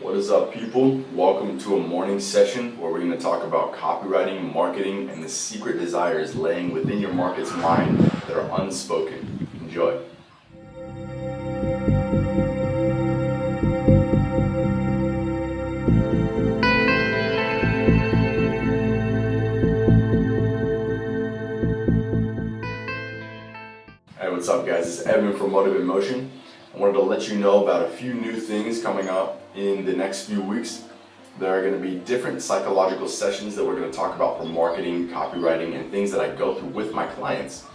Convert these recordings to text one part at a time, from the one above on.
What is up, people? Welcome to a morning session where we're going to talk about copywriting, marketing, and the secret desires laying within your market's mind that are unspoken. Enjoy. Hey, what's up, guys? It's Evan from Motive in Motion. I wanted to let you know about a few new things coming up in the next few weeks. There are going to be different psychological sessions that we're going to talk about for marketing, copywriting, and things that I go through with my clients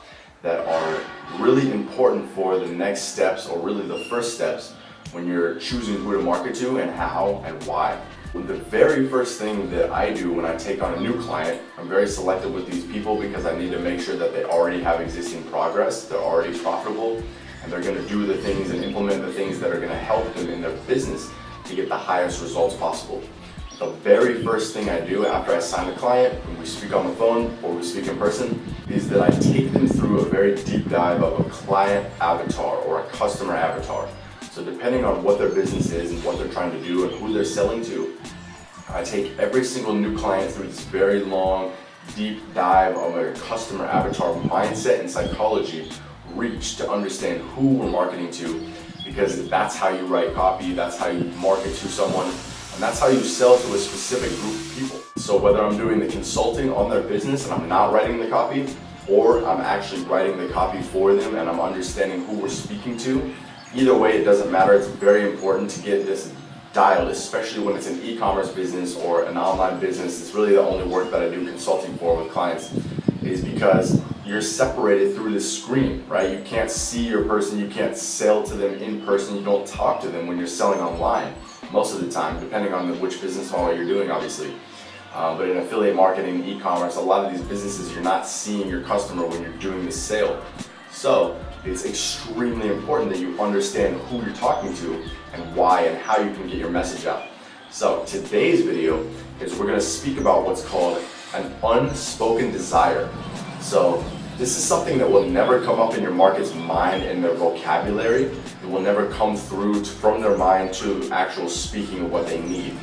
that are really important for the next steps, or really the first steps, when you're choosing who to market to and how and why. The very first thing that I do when I take on a new client, I'm very selective with these people because I need to make sure that they already have existing progress, they're already profitable, and they're going to do the things and implement the things that are going to help them in their business to get the highest results possible. The very first thing I do after I sign a client, when we speak on the phone or we speak in person, is that I take them through a very deep dive of a client avatar or a customer avatar. So depending on what their business is and what they're trying to do and who they're selling to, I take every single new client through this very long, deep dive of a customer avatar mindset and psychology reach to understand who we're marketing to, because that's how you write copy, that's how you market to someone, and that's how you sell to a specific group of people. So whether I'm doing the consulting on their business and I'm not writing the copy, or I'm actually writing the copy for them and I'm understanding who we're speaking to, either way, it doesn't matter. It's very important to get this dialed, especially when it's an e-commerce business or an online business. It's really the only work that I do consulting for with clients, is because you're separated through this screen, right? You can't see your person, you can't sell to them in person, you don't talk to them when you're selling online most of the time, depending on which business model you're doing, obviously. But in affiliate marketing, e-commerce, a lot of these businesses, you're not seeing your customer when you're doing the sale. So it's extremely important that you understand who you're talking to and why and how you can get your message out. So today's video is we're going to speak about what's called an unspoken desire. So this is something that will never come up in your market's mind and their vocabulary. It will never come through from their mind to actual speaking of what they need.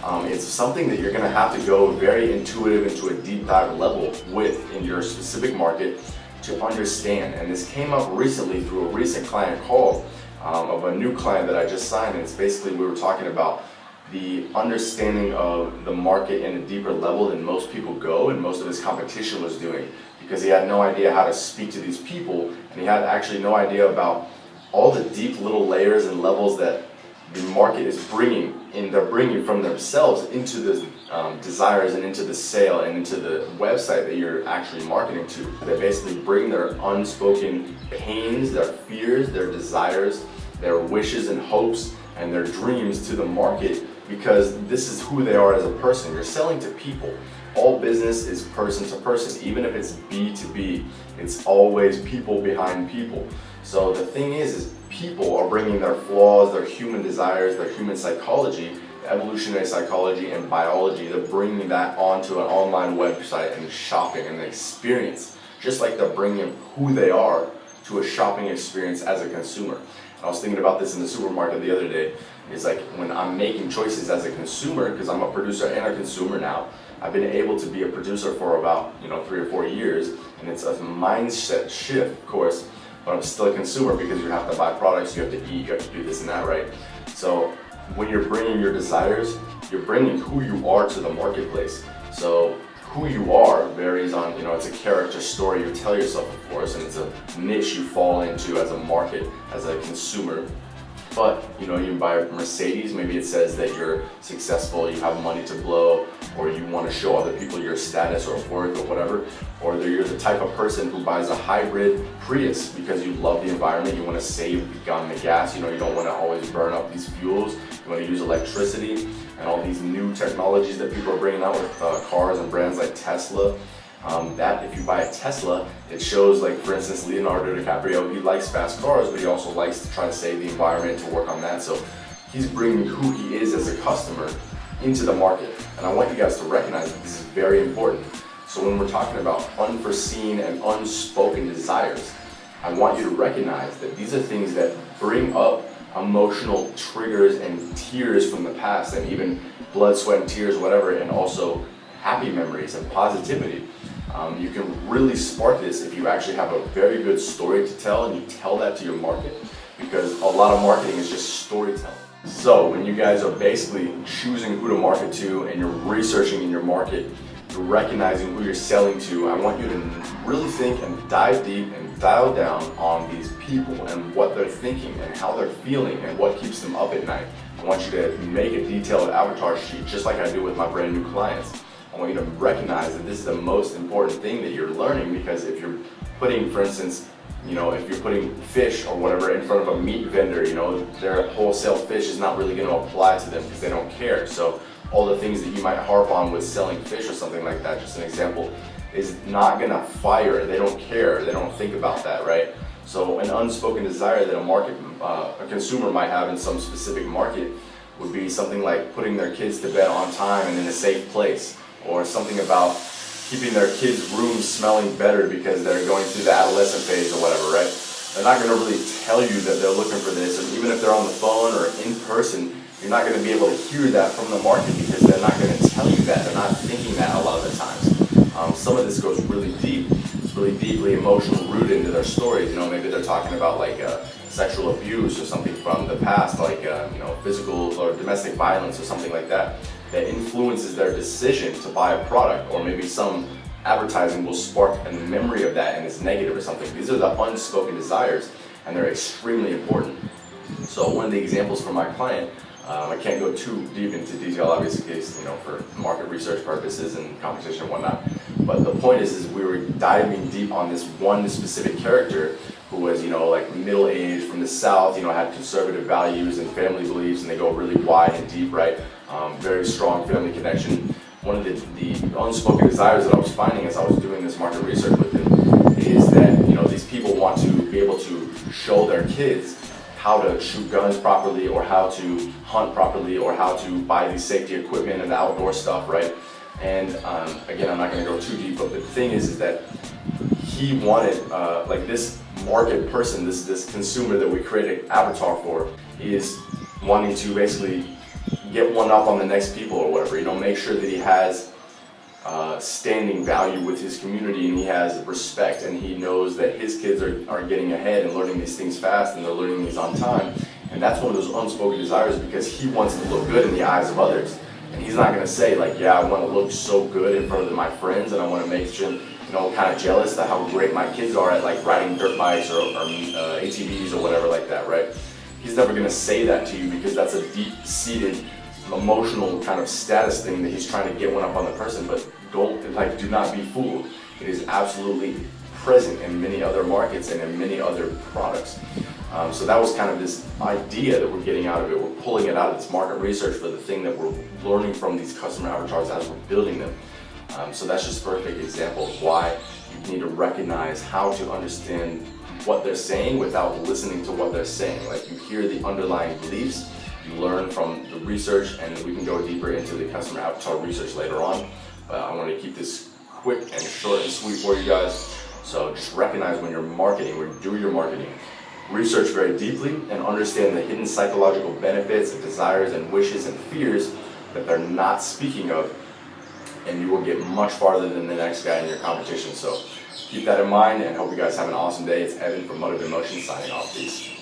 It's something that you're going to have to go very intuitive into a deep dive level with in your specific market to understand. And this came up recently through a recent client call of a new client that I just signed. And it's basically, we were talking about the understanding of the market in a deeper level than most people go and most of his competition was doing, because he had no idea how to speak to these people, and he had actually no idea about all the deep little layers and levels that the market is bringing, and they're bringing from themselves into the desires and into the sale and into the website that you're actually marketing to. They basically bring their unspoken pains, their fears, their desires, their wishes and hopes and their dreams to the market, because this is who they are as a person. You're selling to people. All business is person to person. Even if it's B2B, it's always people behind people. So the thing is people are bringing their flaws, their human desires, their human psychology, evolutionary psychology and biology. They're bringing that onto an online website and shopping and the experience, just like they're bringing who they are to a shopping experience as a consumer. I was thinking about this in the supermarket the other day. It's like when I'm making choices as a consumer, because I'm a producer and a consumer now, I've been able to be a producer for about 3 or 4 years, and it's a mindset shift, of course, but I'm still a consumer because you have to buy products, you have to eat, you have to do this and that, right? So when you're bringing your desires, you're bringing who you are to the marketplace. So who you are varies on, it's a character story you tell yourself, of course, and it's a niche you fall into as a market, as a consumer. But, you buy a Mercedes, maybe it says that you're successful, you have money to blow, or you want to show other people your status or worth or whatever. Or you're the type of person who buys a hybrid Prius because you love the environment, you want to save on the gas, you don't want to always burn up these fuels, you want to use electricity and all these new technologies that people are bringing out with cars and brands like Tesla. That if you buy a Tesla, it shows, like, for instance, Leonardo DiCaprio, he likes fast cars, but he also likes to try to save the environment, to work on that. So he's bringing who he is as a customer into the market. And I want you guys to recognize that this is very important. So when we're talking about unforeseen and unspoken desires, I want you to recognize that these are things that bring up emotional triggers and tears from the past, and even blood, sweat, and tears, whatever, and also happy memories and positivity. You can really spark this if you actually have a very good story to tell and you tell that to your market, because a lot of marketing is just storytelling. So when you guys are basically choosing who to market to and you're researching in your market, you're recognizing who you're selling to, I want you to really think and dive deep and dial down on these people and what they're thinking and how they're feeling and what keeps them up at night. I want you to make a detailed avatar sheet just like I do with my brand new clients. I want you to recognize that this is the most important thing that you're learning, because if you're putting, for instance, if you're putting fish or whatever in front of a meat vendor, their wholesale fish is not really going to apply to them because they don't care. So all the things that you might harp on with selling fish or something like that, just an example, is not going to fire. They don't care. They don't think about that, right? So an unspoken desire that a consumer might have in some specific market would be something like putting their kids to bed on time and in a safe place, or something about keeping their kids' rooms smelling better because they're going through the adolescent phase or whatever, right? They're not going to really tell you that they're looking for this, and even if they're on the phone or in person, you're not going to be able to hear that from the market because they're not going to tell you that. They're not thinking that a lot of the times. Some of this goes really deep. It's really deeply emotional rooted into their stories. Maybe they're talking about like sexual abuse or something from the past, like physical or domestic violence or something like that influences their decision to buy a product, or maybe some advertising will spark a memory of that and it's negative or something. These are the unspoken desires, and they're extremely important. So one of the examples for my client, I can't go too deep into detail, obviously, because for market research purposes and competition and whatnot. But the point is we were diving deep on this one specific character who was, like middle-aged from the South, had conservative values and family beliefs, and they go really wide and deep, right? Very strong family connection. One of the unspoken desires that I was finding as I was doing this market research with them is that, these people want to be able to show their kids how to shoot guns properly, or how to hunt properly, or how to buy these safety equipment and the outdoor stuff, right? And again, I'm not going to go too deep, but the thing is that he wanted, like this market person, this consumer that we created avatar for, is wanting to basically get one up on the next people or whatever, make sure that he has standing value with his community, and he has respect, and he knows that his kids are getting ahead and learning these things fast, and they're learning these on time. And that's one of those unspoken desires, because he wants to look good in the eyes of others. And he's not going to say like, yeah, I want to look so good in front of my friends, and I want to make sure, kind of jealous of how great my kids are at like riding dirt bikes or ATVs or whatever like that, right? He's never going to say that to you, because that's a deep-seated emotional kind of status thing that he's trying to get one up on the person. But do not be fooled. It is absolutely present in many other markets and in many other products. So that was kind of this idea that we're getting out of it. We're pulling it out of this market research for the thing that we're learning from these customer avatars as we're building them. So that's just a perfect example of why you need to recognize how to understand what they're saying without listening to what they're saying. Like, you hear the underlying beliefs, you learn from the research, and we can go deeper into the customer avatar research later on. I want to keep this quick and short and sweet for you guys. So just recognize when you're marketing, when you do your marketing, research very deeply and understand the hidden psychological benefits and desires and wishes and fears that they're not speaking of, and you will get much farther than the next guy in your competition. So keep that in mind, and hope you guys have an awesome day. It's Evan from Motive Emotion signing off. Peace.